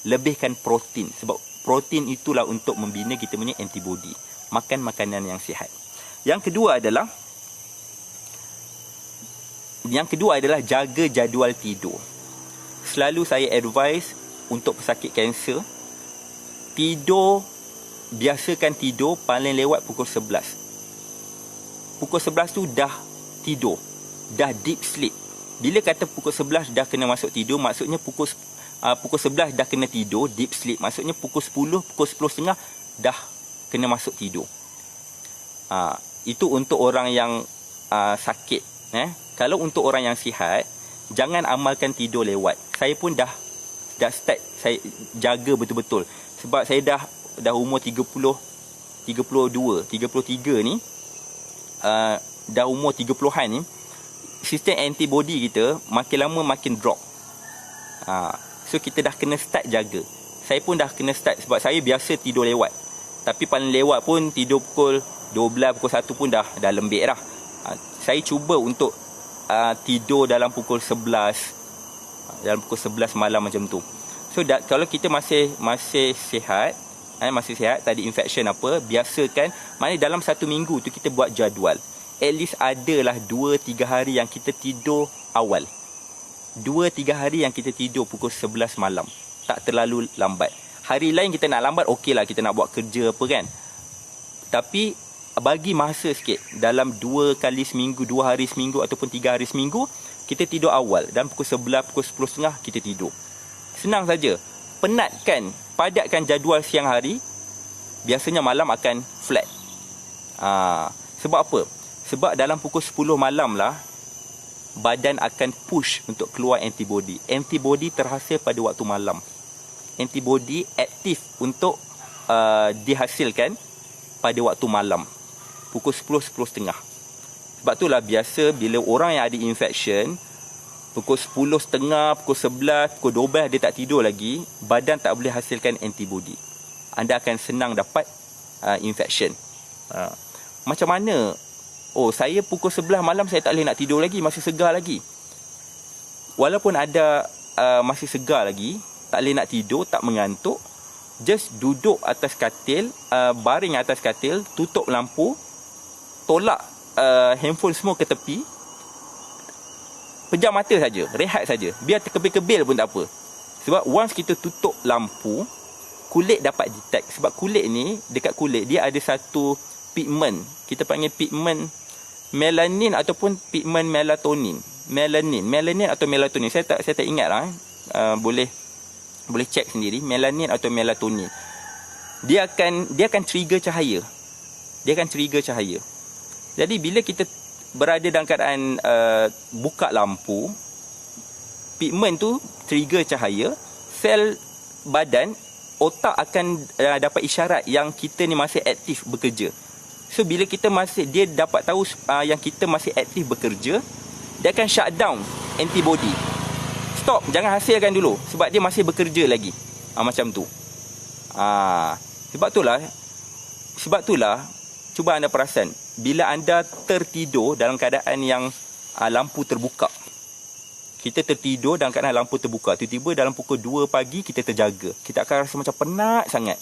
Lebihkan protein, sebab protein itulah untuk membina kita punya antibody. Makan makanan yang sihat. Yang kedua adalah jaga jadual tidur. Selalu saya advise untuk pesakit kanser, biasakan tidur paling lewat pukul 11. Pukul 11 tu dah tidur, dah deep sleep. Bila kata pukul 11 dah kena masuk tidur, maksudnya pukul 11 dah kena tidur, deep sleep. Maksudnya pukul 10, pukul 10.30 dah kena masuk tidur. Itu untuk orang yang sakit. Kalau untuk orang yang sihat, jangan amalkan tidur lewat. Saya pun dah start, saya jaga betul-betul. Sebab saya dah umur 33 ni, dah umur 30-an ni, sistem antibody kita makin lama makin drop. So kita dah kena start jaga. Saya pun dah kena start sebab saya biasa tidur lewat. Tapi paling lewat pun tidur pukul 12, pukul 1 pun dah lembik dah. Saya cuba untuk tidur dalam pukul 11, dalam pukul 11 malam macam tu. So kalau kita masih sihat, tak ada infection apa, biasakan, maknanya dalam 1 minggu tu kita buat jadual. At least adalah 2-3 hari yang kita tidur awal. 2-3 hari yang kita tidur pukul 11 malam. Tak terlalu lambat. Hari lain kita nak lambat, okey lah, kita nak buat kerja apa kan. Tapi bagi masa sikit, dalam 2 kali seminggu, 2 hari seminggu ataupun 3 hari seminggu, kita tidur awal. Dan pukul 11, pukul 10.30 kita tidur. Senang saja. Padatkan jadual siang hari. Biasanya malam akan flat. Sebab apa? Sebab dalam pukul 10 malam lah, badan akan push untuk keluar antibody. Antibody terhasil pada waktu malam. Antibody aktif untuk dihasilkan pada waktu malam. Pukul 10, 10.30. Sebab itulah biasa bila orang yang ada infection, pukul 10.30, pukul 11, pukul 12 dia tak tidur lagi, badan tak boleh hasilkan antibody. Anda akan senang dapat infection. Macam mana? Saya pukul 11 malam saya tak boleh nak tidur lagi, masih segar lagi. Walaupun ada masih segar lagi, tak boleh nak tidur, tak mengantuk, just duduk atas katil, baring atas katil, tutup lampu, tolak handphone semua ke tepi, pejam mata saja, rehat saja, biar terkebil-kebil pun tak apa. Sebab once kita tutup lampu, kulit dapat detect. Sebab kulit ni, dekat kulit dia ada satu pigment, kita panggil pigment melanin ataupun pigment melatonin. Melanin atau melatonin, saya tak ingat lah. Boleh check sendiri, melanin atau melatonin. Dia akan trigger cahaya. Jadi bila kita berada dalam keadaan buka lampu, pigment tu trigger cahaya, sel badan, otak akan dapat isyarat yang kita ni masih aktif bekerja. So bila dia dapat tahu yang kita masih aktif bekerja, dia akan shut down antibody. Stop, jangan hasilkan dulu sebab dia masih bekerja lagi. Macam tu. Sebab itulah cuba anda perasan, bila anda tertidur dalam keadaan yang lampu terbuka, Kita tertidur dalam keadaan lampu terbuka. Tiba-tiba dalam pukul 2 pagi kita terjaga. Kita akan rasa macam penat sangat.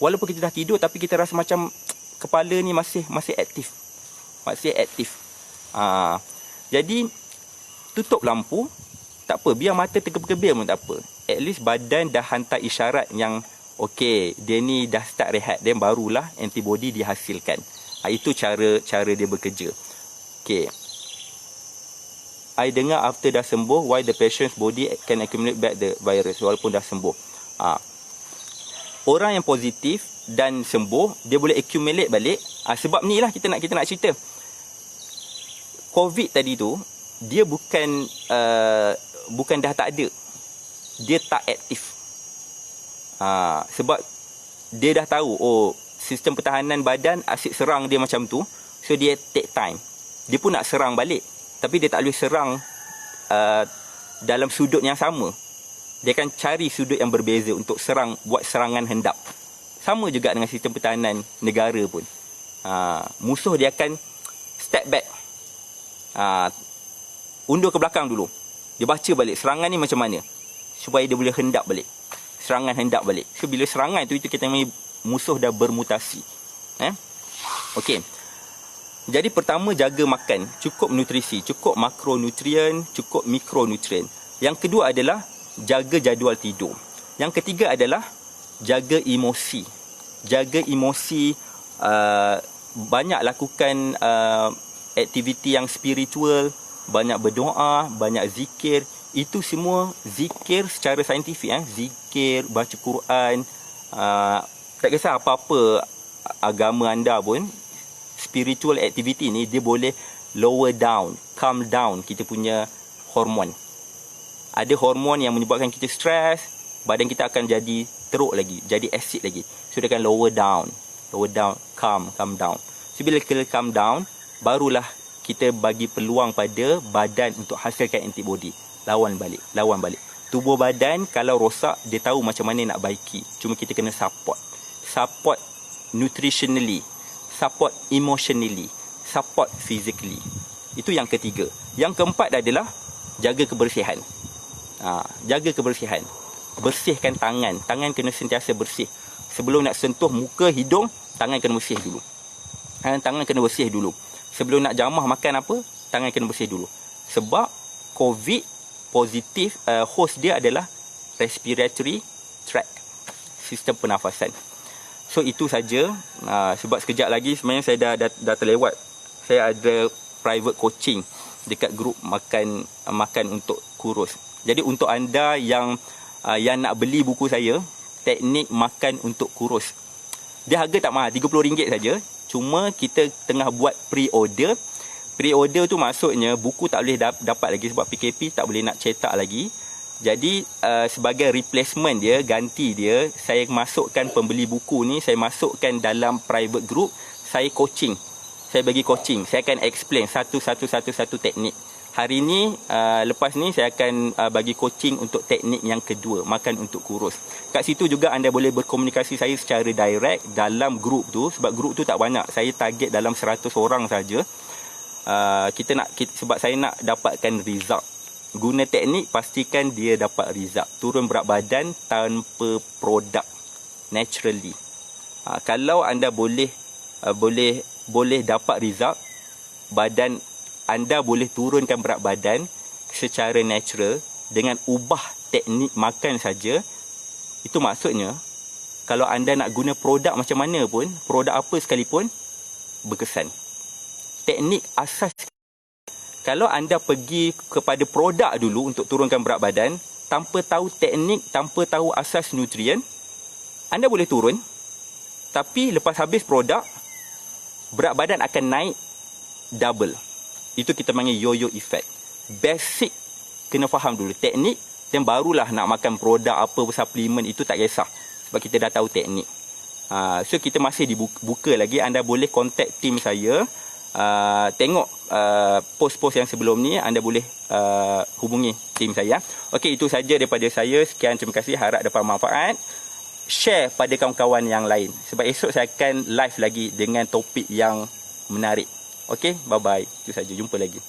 Walaupun kita dah tidur tapi kita rasa macam kepala ni masih aktif. Masih aktif. Jadi tutup lampu, tak apa, biar mata terkebir-kebir pun tak apa. At least badan dah hantar isyarat yang okey, dia ni dah start rehat, dan barulah antibody dihasilkan. Itu cara dia bekerja. Okey. I dengar after dah sembuh, why the patient's body can accumulate back the virus walaupun dah sembuh. Orang yang positif dan sembuh, dia boleh accumulate balik. Sebab ni lah kita nak cerita. COVID tadi tu, dia bukan dah tak ada. Dia tak aktif. Sebab dia dah tahu, sistem pertahanan badan asyik serang dia macam tu. So dia take time. Dia pun nak serang balik. Tapi dia tak boleh serang dalam sudut yang sama. Dia akan cari sudut yang berbeza untuk buat serangan hendap. Sama juga dengan sistem pertahanan negara pun. Musuh dia akan step back. Undur ke belakang dulu. Dia baca balik serangan ni macam mana, supaya dia boleh hendap balik. Serangan hendap balik. So bila serangan itu kita panggil musuh dah bermutasi. Okey. Jadi pertama, jaga makan, cukup nutrisi, cukup makronutrien, cukup mikronutrien. Yang kedua adalah jaga jadual tidur. Yang ketiga adalah jaga emosi. Jaga emosi, banyak lakukan aktiviti yang spiritual, banyak berdoa, banyak zikir. Itu semua zikir secara saintifik. Zikir, baca Quran, tak kisah apa-apa agama anda pun, spiritual activity ni dia boleh lower down, calm down kita punya hormon. Ada hormon yang menyebabkan kita stres, badan kita akan jadi teruk lagi, jadi acid lagi. So dia akan lower down, calm down. So bila kita calm down, barulah kita bagi peluang pada badan untuk hasilkan antibody. Lawan balik. Tubuh badan kalau rosak, dia tahu macam mana nak baiki. Cuma kita kena support nutritionally, support emotionally, support physically. Itu yang ketiga. Yang keempat adalah jaga kebersihan. Jaga kebersihan. Bersihkan tangan. Tangan kena sentiasa bersih. Sebelum nak sentuh muka, hidung, tangan kena bersih dulu. Tangan kena bersih dulu. Sebelum nak jamah makan apa, tangan kena bersih dulu. Sebab COVID positif, host dia adalah respiratory tract, sistem pernafasan. So itu saja. Sebab sekejap lagi sebenarnya saya dah terlewat. Saya ada private coaching dekat grup makan untuk kurus. Jadi untuk anda yang nak beli buku saya, teknik makan untuk kurus, dia harga tak mahal, RM30 saja. Cuma kita tengah buat pre-order. Pre-order tu maksudnya buku tak boleh dapat lagi sebab PKP tak boleh nak cetak lagi. Jadi sebagai replacement dia, ganti dia, saya masukkan pembeli buku ni, saya masukkan dalam private group, saya coaching. Saya bagi coaching. Saya akan explain satu teknik. Hari ni, lepas ni saya akan bagi coaching untuk teknik yang kedua, makan untuk kurus. Kat situ juga anda boleh berkomunikasi saya secara direct dalam grup tu, sebab grup tu tak banyak. Saya target dalam 100 orang saja. Sebab saya nak dapatkan result. Guna teknik, pastikan dia dapat result. Turun berat badan tanpa produk, naturally. Kalau anda boleh dapat result, badan anda boleh turunkan berat badan secara natural dengan ubah teknik makan saja. Itu maksudnya, kalau anda nak guna produk macam mana pun, produk apa sekalipun, berkesan. Teknik asas. Kalau anda pergi kepada produk dulu untuk turunkan berat badan, tanpa tahu teknik, tanpa tahu asas nutrien, anda boleh turun. Tapi lepas habis produk, berat badan akan naik double. Itu kita panggil yo-yo effect. Basic kena faham dulu teknik, dan barulah nak makan produk apa, suplemen, itu tak kisah. Sebab kita dah tahu teknik. So kita masih dibuka lagi. Anda boleh contact tim saya. Tengok post-post yang sebelum ni, anda boleh hubungi tim saya. Okey, itu saja daripada saya. Sekian, terima kasih, harap dapat manfaat. Share pada kawan-kawan yang lain, sebab esok saya akan live lagi dengan topik yang menarik. Okey, bye bye. Itu saja, jumpa lagi.